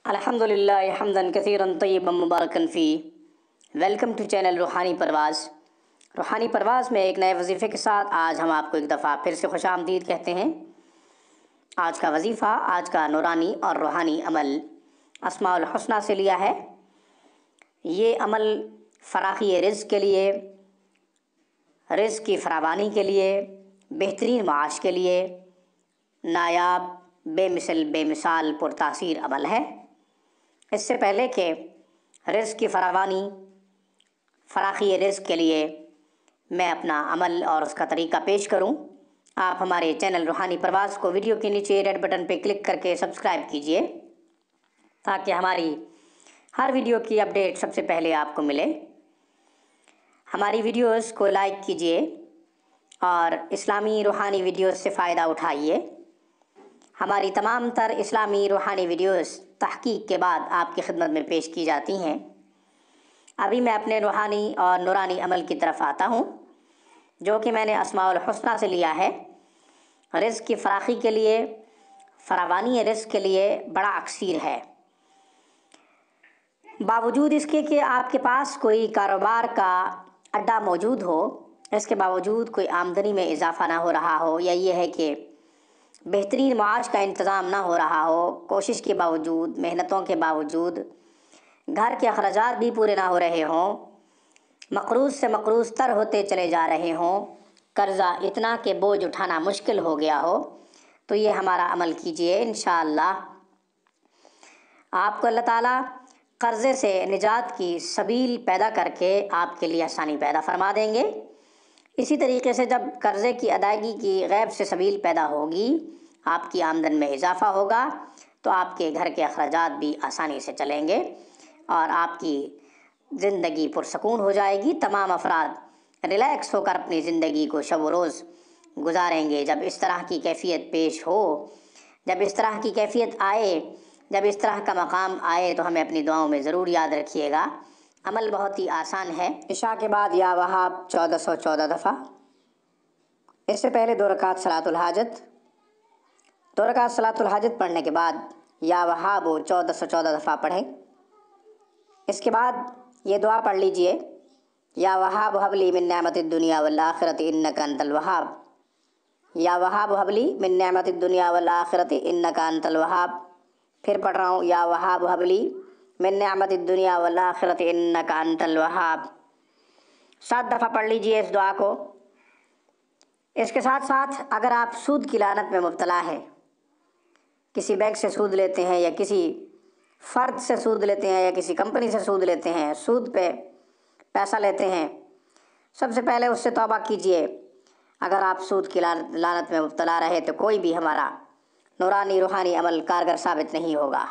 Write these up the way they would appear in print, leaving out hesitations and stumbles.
अल्हम्दुलिल्लाह हम्दन कसीरन तय्यबन मुबारकन फ़ी। Welcome to channel रूहानी परवाज़। रूहानी परवाज़ में एक नए वजीफ़े के साथ आज हम आपको एक दफ़ा फिर से खुशामदीद कहते हैं। आज का वजीफ़ा, आज का नूरानी और रूहानी अमल अस्माउल हुस्ना से लिया है। ये अमल फ़राख़ी रिज़्क़ के लिए, रिज़्क़ की फरावानी के लिए, बेहतरीन माश के लिए नायाब, बेमिसल, बेमिसाल, पुरतासीर अमल है। इससे पहले कि रिज़्क़ की फरावानी, फ़राख़ी रिज़्क़ के लिए मैं अपना अमल और उसका तरीक़ा पेश करूं, आप हमारे चैनल रूहानी परवाज़ को वीडियो के नीचे रेड बटन पर क्लिक करके सब्सक्राइब कीजिए ताकि हमारी हर वीडियो की अपडेट सबसे पहले आपको मिले। हमारी वीडियोस को लाइक कीजिए और इस्लामी रूहानी वीडियोस से फ़ायदा उठाइए। हमारी तमाम तर इस्लामी रूहानी वीडियोस तहक़ीक़ के बाद आपकी खिदमत में पेश की जाती हैं। अभी मैं अपने रूहानी और नूरानी अमल की तरफ आता हूँ, जो कि मैंने अस्माउल हुस्ना से लिया है। रिज़्क़ की फ़राख़ी के लिए, फरावानी रिज़्क़ के लिए बड़ा अक्सीर है। बावजूद इसके कि आपके पास कोई कारोबार का अड्डा मौजूद हो, इसके बावजूद कोई आमदनी में इजाफ़ा ना हो रहा हो, या ये है कि बेहतरीन माश का इंतज़ाम ना हो रहा हो, कोशिश के बावजूद, मेहनतों के बावजूद घर के अखराजात भी पूरे ना हो रहे हों, मक़रूज़ से मक़रूज़ तर होते चले जा रहे हों, कर्ज़ा इतना कि बोझ उठाना मुश्किल हो गया हो, तो ये हमारा अमल कीजिए। इंशाअल्लाह आपको अल्लाह ताला कर्ज़े से निजात की सबील पैदा करके आपके लिए आसानी पैदा फरमा देंगे। इसी तरीके से जब कर्ज़े की अदायगी की गैब से सबील पैदा होगी, आपकी आमदन में इजाफ़ा होगा, तो आपके घर के अखराजात भी आसानी से चलेंगे और आपकी ज़िंदगी पुरसकून हो जाएगी। तमाम अफराद रिलैक्स होकर अपनी ज़िंदगी को शब व रोज़ गुजारेंगे। जब इस तरह की कैफ़ियत पेश हो, जब इस तरह की कैफ़ियत आए, जब इस तरह का मकाम आए, तो हमें अपनी दुआओं में ज़रूर याद रखिएगा। अमल बहुत ही आसान है। इशा के बाद या वहाब 1414 दफ़ा, इससे पहले 2 रकात सलातुल हाजत, 2 रकात सलातुल हाजत पढ़ने के बाद या वहाब 1414 दफ़ा पढ़ें। इसके बाद ये दुआ पढ़ लीजिए, या वहाब हबली मिन नेमतिद दुनिया वल आखिरति इन्नका अंतल वहाब। या वहाब हबली मिन नेमतिद दुनिया वल आखिरति इन्नका अंतल वहाब। फिर पढ़ रहा हूँ, या वहाब हबली मिन नेमतिद दुनिया वल आखिरति इन्नका अंतल वहाब। 7 दफ़ा पढ़ लीजिए इस दुआ को। इसके साथ साथ अगर आप सूद की लानत में मुब्तला हैं, किसी बैंक से सूद लेते हैं, या किसी फ़र्द से सूद लेते हैं, या किसी कंपनी से सूद लेते हैं, सूद पे पैसा लेते हैं, सबसे पहले उससे तौबा कीजिए। अगर आप सूद की लानत में मुब्तला रहे तो कोई भी हमारा नूरानी रूहानी अमल कारगर साबित नहीं होगा,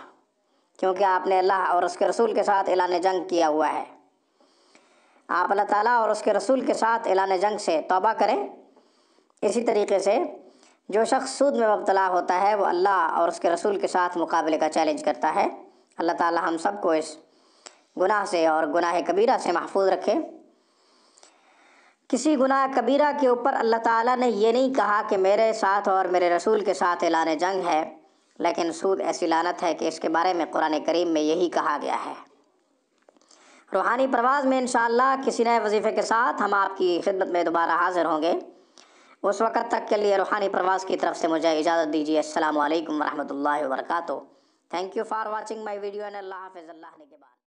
क्योंकि आपने अल्लाह और उसके रसूल के साथ ऐलान जंग किया हुआ है। आप अल्लाह ताला और उसके रसूल के साथ ऐलान जंग से तौबा करें। इसी तरीके से जो शख्स सूद में मुब्तला होता है, वो अल्लाह और उसके रसूल के साथ मुकाबले का चैलेंज करता है। अल्लाह ताला हम सबको इस गुनाह से और गुनाह कबीरा से महफूज रखे। किसी गुनाह कबीरा के ऊपर अल्लाह ताला ने ये नहीं कहा कि मेरे साथ और मेरे रसूल के साथ ऐलान जंग है, लेकिन सूद ऐसी लानत है कि इसके बारे में कुरान करीम में यही कहा गया है। रूहानी परवाज़ में इंशाअल्लाह किसी नए वजीफ़े के साथ हम आपकी खिदमत में दोबारा हाज़िर होंगे। उस वक़्त तक के लिए रूहानी परवाज़ की तरफ से मुझे इजाज़त दीजिए। अस्सलामु अलैकुम व रहमतुल्लाहि व बरकातुहू। Thank you for watching my video and अल्लाह हाफ़िज़। अल्लाह ने के बाद।